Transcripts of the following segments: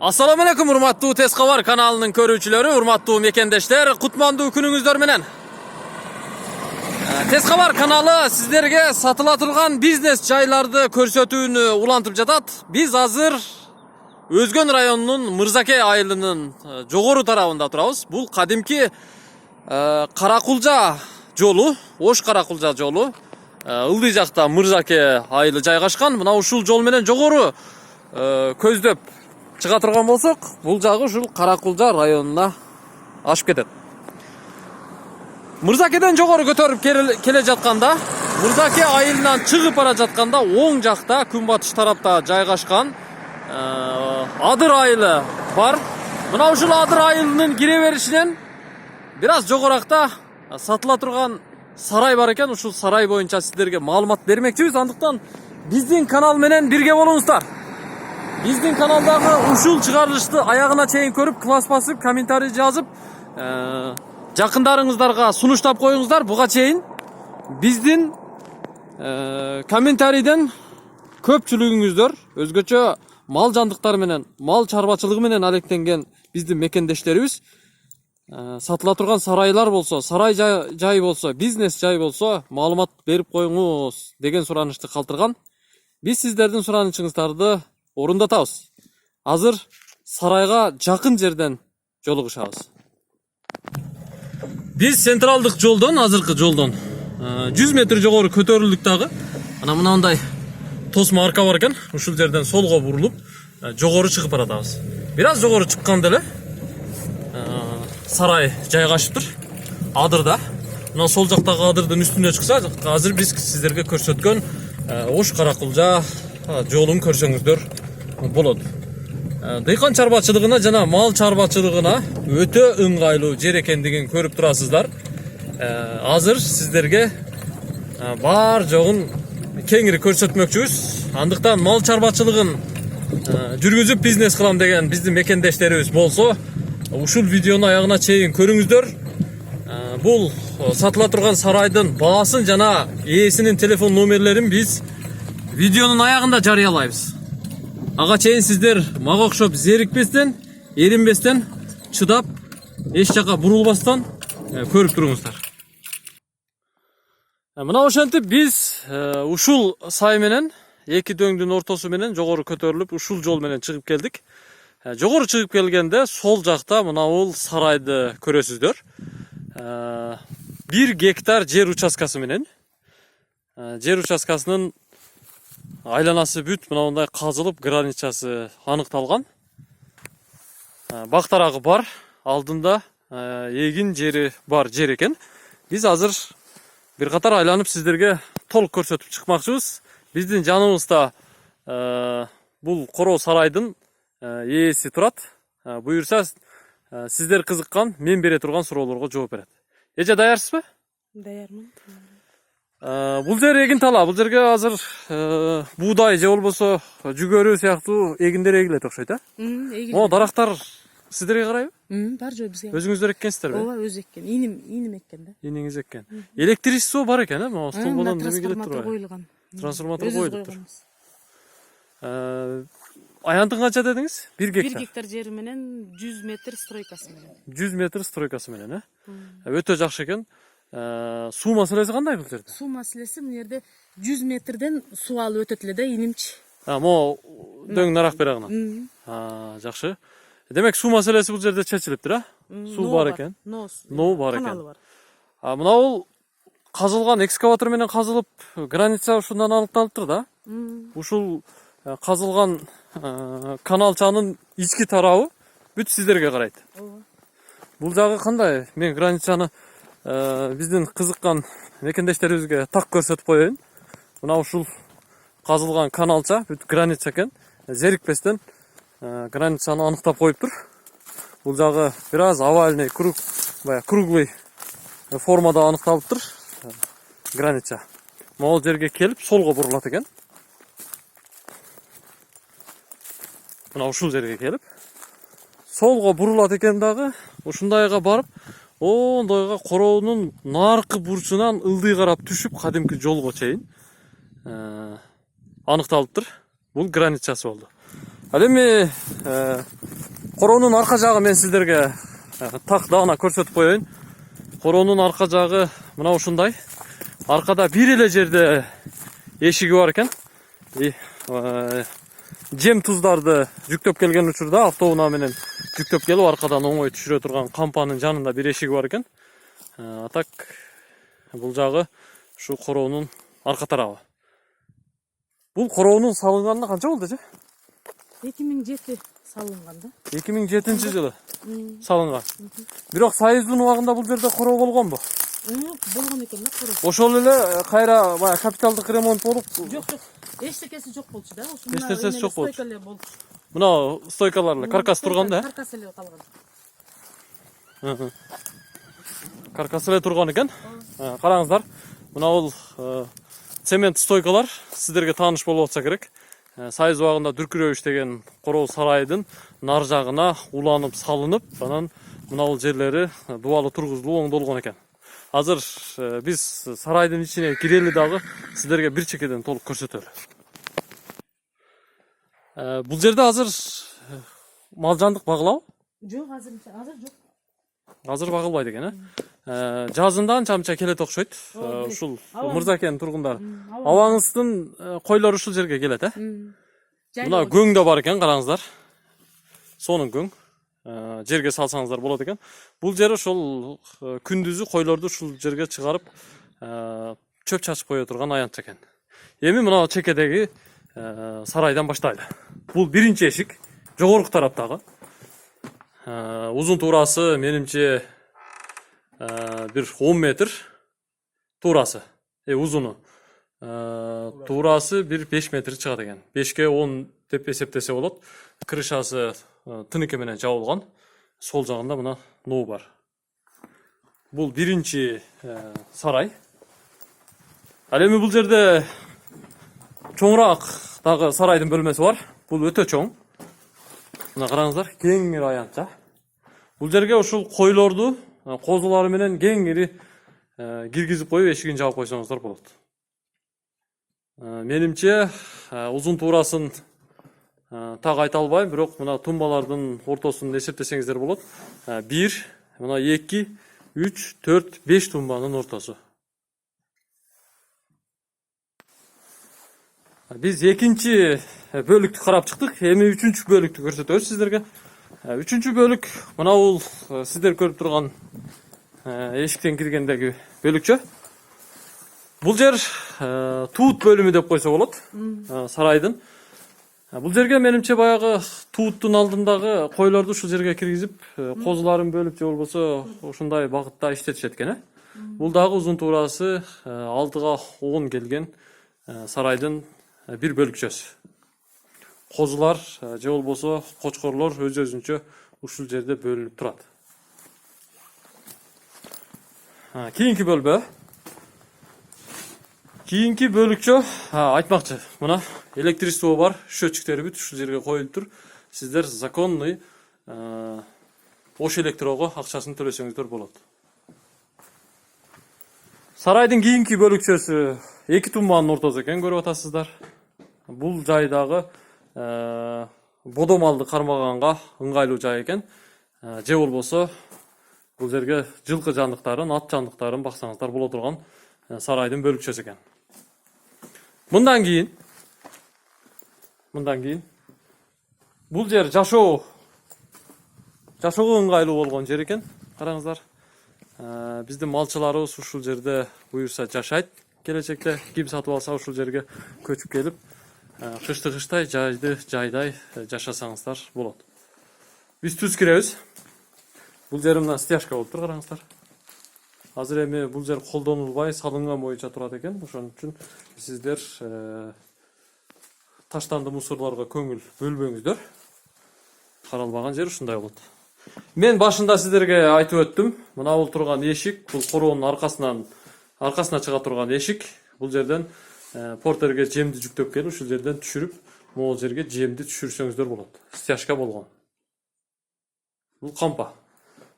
Assalamu alaikum urmattуу Tez Kabar kanalının körүүчүлөрү, urmattуу mekендештер, кутмандуу күнүңүздөр менен. Tez Kabar kanalı sizlerge satılatılgan biznes жайларды көрсөтүүнү улантып жатат. Biz азыр Өзгөн районунун Мырзаке айылынын жогору тарабында турабыз. Бул кадимки Каракулжа жолу, Ош Каракулжа жолу. Ылдый жакта Мырзаке айылы жайгашкан. Мына ушул жол менен жогору көздөп чыга турган болсок, бул жагы ушул Каракулжа районуна ашып кетет. Мырзакеден жогору көтөрүп келе жатканда, Мырзаке айылынан чыгып бара жатканда оң жакта күнбатыш тарапта жайгашкан Адыр айылы бар. Мына ушул Адыр айылынын кире беришинен бираз жогоракта сатыла турган сарай бар экен. Ушул сарай боюнча сиздерге маалымат бермекчибиз. Андыктан биздин канал менен бирге болуңуздар. Биздин каналдагы ушул чыгарылышты аягына чейин көрүп, класс басып, комментарий жазып, жакындарыңыздарга сунуштап коюңуздар. Буга чейин биздин комментарийден көпчүлүгүңүздөр өзгөчө мал жандыктар менен, мал чарбачылыгы менен алектенген биздин мекендештерибиз сатыла турган сарайлар болсо, сарай жай болсо, бизнес жай болсо маалымат берип коюңуз деген суранычты калтырган. Биз сиздердин суранычыңыздарды орундатабыз. Азыр сарайга жакын жерден жолугушабыз. Биз централдык жолдон, азыркы жолдон 100 метр жогору көтөрүлдүк дагы. Ана мынандай тосма арка бар экен. Ушул жерден солго бурулуп жогору чыгып баратабыз. Бираз жогору чыкканда эле сарай жайгашыптыр. Адырда. Мына сол жактагы адырдын үстүнө чыкса, азыр биз сиздерге көрсөткөн Ош Каракулжа жолун көрсөңүздөр болот. Дыйкан чарбачылыгына жана мал чарбачылыгына өтө ыңгайлуу жер экендигин көрүп турасыздар. Азыр сиздерге бар жогун кеңири көрсөтмөкчүбүз. Андыктан мал чарбачылыгын жүргүзүп бизнес кылам деген биздин мекендештерибиз болсо, ушул видеону аягына чейин көрүңүздөр. Бул сатыла турган сарайдын баасын жана ээсинин телефон номерлерин биз видеонун аягында жарыялайбыз. Ага чейин сиздер мага окшоп зерикпестен, эринбестен, чыдап, эч жака бурулбастан көрүп туруңуздар. Мына ошентип биз ушул сай менен, эки дөңдүн ортосу менен жогору көтөрүлүп, ушул жол менен чыгып келдик. Жогору чыгып келгенде сол жакта мына бул сарайды көрөсүздөр. 1 гектар жер участкасы менен. Жер участкасынын айланасы бүт мындай казылып, границасы аныкталган. Бак тарагы бар, алдында эгин жери бар жер экен. Биз азыр бир катар айланып сиздерге толук көрсөтүп чыкмакчыбыз. Биздин жаныбызда бул короо сарайдын ээси турат. Буюрса сиздер кызыккан, мен бере турган суроолорго жооп берет. Эже даярсызбы? Даярмын. Бул жер эгин тала. Бул жерге азыр буудай же болбосо жүгөрү сыяктуу эгиндер эгилет окшойт, О, дарактар сиздерге карайбы? Бар жөө бизге. Өзүңүздөр эккенсиздерби? Ооба, өзү эккен. Иним эккен да. Иниңиз эккен. Электричество бар экен, Могу столбодон неме келет турбайбы? Коюлган. Трансформатор коюлуптур. Аянтын канча дедиңиз? 1 гектар. 1 гектар жери менен 100 метр стройкасы менен. 100 метр стройкасы менен, Өтө жакшы экен. Суу маселеси кандай бул жерде? Суу маселеси бул жерде 100 метрден суу алып өтөт эле да, инимчи. Могу дөң нарак берагынан. Жакшы. Демек суу маселеси бул жерде чечилиптир, Суу бар экен. Ноо бар экен. Каналы бар. Мына бул казылган экскаватор менен казылып, граница ушундан аныкталыптыр да. Ушул казылган каналчанын ички тарабы бүт сиздерге карайт. Бул жагы кандай? Мен границаны биздин кызыккан мекендештерибизге так көрсөтүп коеюн. Мына ушул казылган каналча бүт граница экен. Зерикпестен границаны аныктап коюптур. Бул жагы бираз овальный, круглый формада аныкталыптыр. Граница. Могул жерге келип солго бурулат экен. Мына ушул жерге келип солго бурулат экен дагы. Ушундайга барып, ондойго короонун наркы бурчунан ылдый карап түшүп, кадимки жолго чейин аныкталыптыр. Бул границасы болду. Ал эми Короонун арка жагы мен сиздерге так дагына көрсөтүп коеюн. Короонун арка жагы мына ушундай. Аркада бир эле жерде эшиги бар экен. Жем туздарды жүктөп келген учурда автоунаа менен жүктөп келип аркадан оңой түшүрө турган кампанын жанында бир эшиги бар экен. Так бул жагы ушу короонун арка тарабы. Бул короонун салынганына канча болду же? 2007 салынган да. 2007-жылы салынган. Бирок Союздун убагында бул жерде короо болгонбу? Болгон экен да короо. Ошол эле кайра баягы капиталдык ремонт болуп? Жок, эчтекеси жок болчу да. Эчтекеси жок болчу. Стойка эле болчу. Мына стойкалар эле, каркас турган да? Каркас эле калган. Каркас эле турган экен. Караңыздар. Мына бул цемент стойкалар сиздерге тааныш болуп атса керек. Союз убагында Дүркүрөбүч деген короо сарайдын нар жагына уланып салынып, анан мына бул жерлери дубалы тургузулуп оңдолгон экен. Азыр биз сарайдын ичине кирели дагы сиздерге бир чекеден толук көрсөтөлү. Бул жерде азыр мал жандык багылабы? Жок, азыр жок. Азыр багылбайт экен, жазында анча келет окшойт. Ушул Мырзакен тургундары. Абаңыздын койлор ушул жерге келет, Мына көң да бар экен, караңыздар. Сонун көң. Жерге салсаңыздар болот экен. Бул жер ошол күндүзү койлорду ушул жерге чыгарып, чөп чачып кое турган аянт экен. Эми мына чекедеги сарайдан баштайлы. Бул биринчи эшик, жогорку тараптагы. Узун туурасы менимче бир 10 метр туурасы. Узуну. Туурасы бир 5 метр чыгат экен. 5ке 10 деп эсептесе болот. Крышасы тыныке менен жабылган. Сол жагында мына нуу бар. Бул биринчи сарай. Ал эми бул жерде чоңураак дагы сарайдын бөлмөсү бар. Бул өтө чоң. Мына караңыздар, кеңири аянтча. Бул жерге ушул койлорду козулары менен кеңири киргизип коюп, эшигин жаап койсоңуздар болот. Менимче узун туурасын так айта албайм, бирок мына тумбалардын ортосун эсептесеңиздер болот. 1, мына 2, 3, 4, 5 тумбанын ортосу. Биз экинчи бөлүктү карап чыктык. Эми үчүнчү бөлүктү көрсөтөбүз сиздерге. Үчүнчү бөлүк мына бул сиздер көрүп турган эшиктен киргендеги бөлүкчө. Бул жер туут бөлүмү деп койсо болот. Сарайдын. Бул жерге менимче баягы тууттун алдындагы койлорду ушул жерге киргизип, козуларын бөлүп же болбосо ушундай багытта иштетишет экен. Бул дагы узун туурасы 6га 10 келген сарайдын бир бөлүкчөсү. Козулар же болбосо кочкорлор өз-өзүнчө ушул жерде бөлүнүп турат. Кийинки бөлбө. Кийинки бөлүкчө айтмакчы. Мына электричество бар, счетчиктери бүт ушул жерге коюлуп тур. Сиздер законный ош электрого акчасын төлөсөңүздөр болот. Сарайдын кийинки бөлүкчөсү 2 тумбанын ортосу экен, көрүп атасыздар. Бул жайдагы бодомалды кармаганга ыңгайлуу жай экен. Же болбосо бул жерге жылкы жандыктарын, ат жандыктарын баксаңыздар боло турган сарайдын бөлүкчөсү экен. Мындан кийин бул жер жашоого ыңгайлуу болгон жер экен. Караңыздар. Биздин малчыларыбыз ушул жерде буюрса жашайт. Келечекте ким сатып алса ушул жерге көчүп келип, кыштай жайдай жашасаңыздар болот. Биз түз киребиз. Бул жер мына стяжка болуп тур, караңыздар. Азыр эми бул жер колдонулбай салынган боюнча турат экен. Ошон үчүн сиздер таштанды мусорлорго көңүл бөлбөңүздөр. Каралбаган жер ушундай болот. Мен башында сиздерге айтып өттүм. Мына бул турган эшик, бул короонун аркасына чыга турган эшик. Бул жерден портерге жемди жүктөп келип, ушул жерден түшүрүп, могул жерге жемди түшүрсөңүздөр болот. Стяжка болгон. Бул кампа.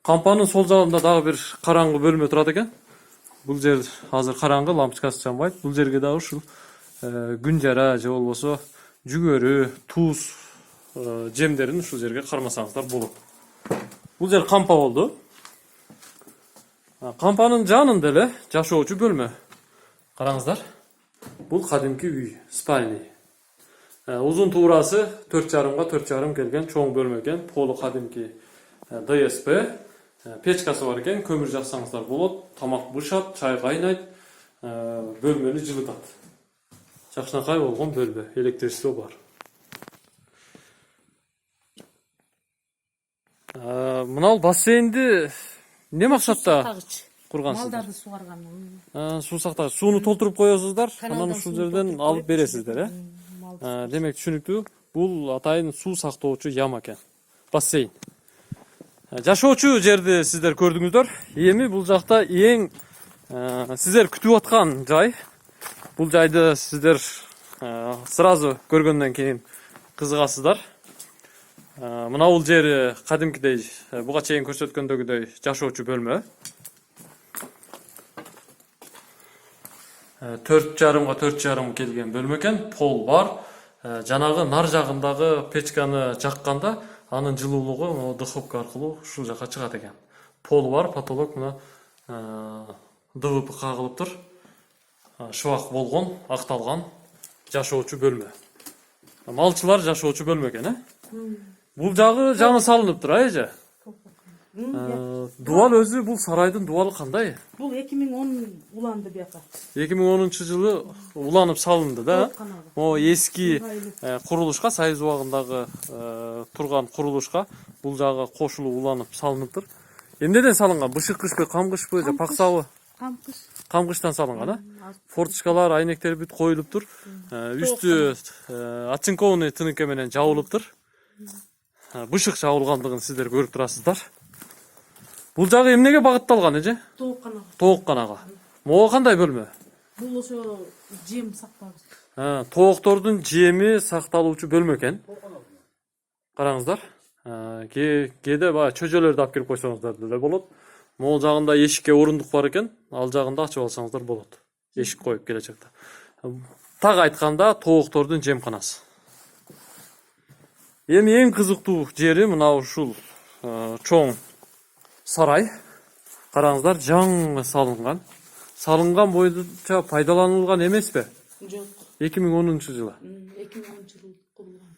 Кампанын сол жагында дагы бир караңгы бөлмө турат экен. Бул жер азыр караңгы, лампочкасы жанбайт. Бул жерге дагы ушул күн жара же болбосо жүгөрү, туз жемдерин ушул жерге кармасаңыздар болот. Бул жер кампа болду. Кампанын жанында эле жашоочу бөлмө. Караңыздар. Бул кадимки үй, спальный. Узун туурасы 4,5 га 4,5 келген чоң бөлмө экен. Полу кадимки ДСП. Печкасы бар экен, көмүр жаксаңыздар болот. Тамак бышат, чай кайнайт, бөлмөнү жылытат. Жакшынакай болгон бөлмө, электричество бар. Мынау бассейнди не максатта кургансыздар? Малдарды сугарган. Суу сактагыч. Сууну толтуруп коесуздар, анан ушул жерден алып бересиздер, Демек түшүнүктүү. Бул атайын суу сактоочу яма экен. Бассейн. Жашоочу жерди сиздер көрдүңүздөр. Эми бул жакта эң сиздер күтүп аткан жай. Бул жайды сиздер сразу көргөндөн кийин кызыгасыздар. Мына бул жери кадимкидей, буга чейин көрсөткөндөгүдөй жашоочу бөлмө. 4,5 га 4,5 келген бөлмө экен, пол бар. Жанагы нар жагындагы печканы жакканда анын жылуулугу духовка аркылуу ушул жака чыгат экен. Пол бар, потолок мына ДВП кагылыптыр. Шыбак болгон, акталган жашоочу бөлмө. Малчылар жашоочу бөлмө экен, Бул жагы жаңы салыныптыр, эже? Дуал өзү бул сарайдын дуалы кандай? Бул 2010 уланды бияка. 2010-жылы уланып салынды да. О эски курулушка, Союз убагындагы турган курулушка бул жагы кошулуп уланып салыныптыр. Эмнеден салынган? Бышык кышпы, камгышпы, же паксабы? Камкыш. Камгыштан салынган, Форточкалар, айнектер бүт коюлуптур. Үстү оцинкованный тыныкка менен жабылыптыр. Бышык жабылгандыгын сиздер көрүп турасыздар. Бул жагы эмнеге багытталган, эже? Тоокканага. Тоокканага. Могу кандай бөлмө? Бул ошо жем сактагыч. Тооктордун жеми сакталуучу бөлмө экен. Караңыздар. Кээде баягы чөжөлөрдү алып кирип койсоңуздар деле болот. Могу жагында эшикке орундук бар экен. Ал жагында ачып алсаңыздар болот. Эшик коюп келечекте. Так айтканда тооктордун жемканасы. Эми эң кызыктуу жери мына ушул чоң сарай. Караңыздар, жаңы салынган. Салынган боюнча пайдаланылган эмеспи? Жок. 2010-жылы. 2010-жылы курулган.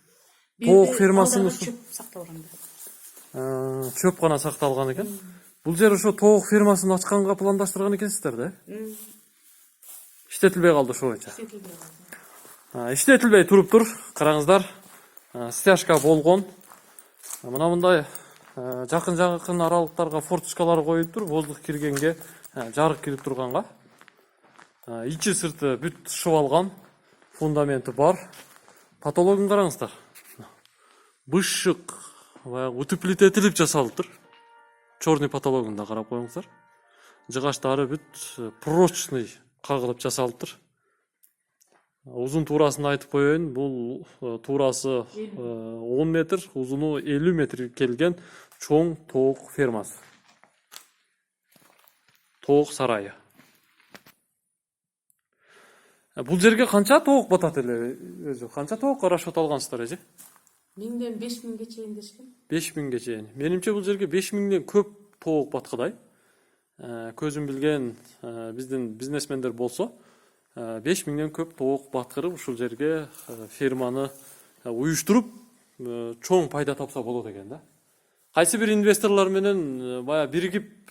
Тоок фермасынын чөп сакталган. Чөп гана сакталган экен. Бул жер ошо тоок фермасын ачканга пландаштырган экенсиздер да? Иштетилбей калды ошо боюнча. Иштетилбей туруптур. Караңыздар. Стяжка болгон. Мына мындай жакын аралыктарга форточкалар коюлуптур. Воздух киргенге, жарык кирип турганга. Ичи сырты бүт шыбалган. Фундаменти бар. Потологун караңыздар. Бышык утеплить этилип жасалыптыр. Чорный потологун да карап коюңуздар. Жыгаштары бүт прочный кагылып жасалыптыр. Узун туурасын айтып коеюн. Бул туурасы 10 метр, узуну 50 метр келген чоң тоок фермасы. Тоок сарайы. Бул жерге канча тоок батат эле өзү? Канча тоокко расчет алгансыздар, эже? 1000ден 5000ге чейин дешкен. 5000ге чейин. Менимче бул жерге 5000ден көп тоок баткыдай. Көзүм билген биздин бизнесмендер болсо 5000ден көп тоок баткырып ушул жерге ферманы уюштуруп чоң пайда тапса болот экен да. Кайсы бир инвесторлор менен бая биригип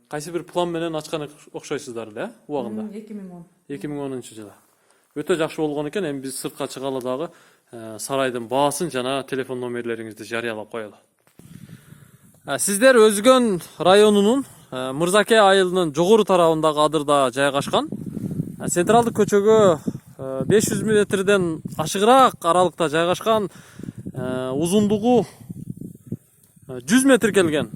кайсы бир план менен ачкан окшойсуздар эле, убагында. 2010-жылы. Өтө жакшы болгон экен. Эми биз сыртка чыгалы дагы сарайдын баасын жана телефон номерлериңизди жарыялап коелу. Сиздер Өзгөн районунун Мырзаке айылынын жогору тарабындагы адырда жайгашкан. Централдык көчөгө 500 метрден ашыгыраак аралыкта жайгашкан, узундугу 100 метр келген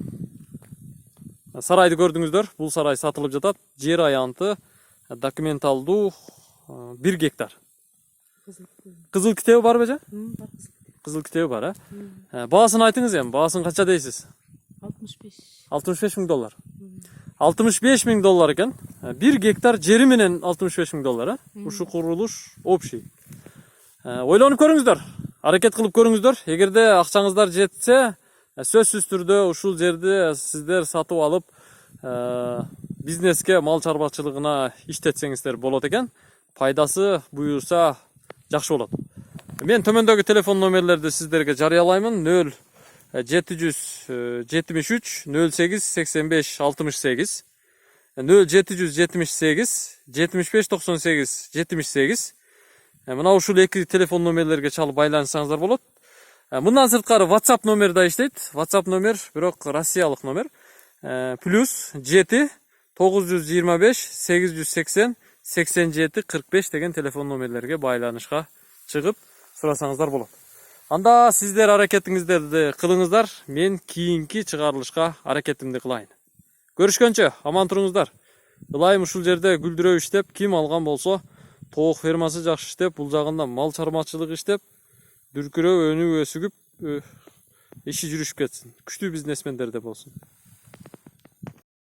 сарайды көрдүңүздөр. Бул сарай сатылып жатат. Жер аянты документалдуу 1 гектар. Кызыл китеби бар беже? Бар. Кызыл китеби бар, Баасын айтыңыз эми, баасын канча дейсиз? 65 миң доллар. 65 миң доллар экен. 1 гектар жери менен 65 миң доллар, Ушу курулуш общий. Ойлонуп көрүңүздөр. аракет кылып көрүңүздөр. Эгерде акчаңыздар жетсе, сөзсүз түрдө ушул жерди сиздер сатып алып, бизнеске, мал чарбачылыгына иштетсеңиздер болот экен. Пайдасы буюрса жакшы болот. Мен төмөндөгү телефон номерлерди сиздерге жарыялаймын. 0773 08 85 68, 0778 75 98 78. Мына ушул эки телефон номерлерге чалып байланышсаңыздар болот. Мындан сырткары WhatsApp номер да иштейт. WhatsApp номер, бирок Россиялык номер. Плюс 7 925 880 87 45 деген телефон номерлерге байланышка чыгып сурасаңыздар болот. Анда сиздер аракетиңиздерди кылыңыздар, мен кийинки чыгарылышка аракетимди кылайын. Көрүшкөнчө, аман туруңуздар. Ылайым ушул жерде гүлдүрөө иштеп, ким алган болсо, тоок фермасы жакшы иштеп, бул жагында мал чарбачылыгы иштеп, дүркүрөө өнүгүү өсүгүп, иши жүрүшүп кетсин. Күчтүү бизнесмендер де болсун.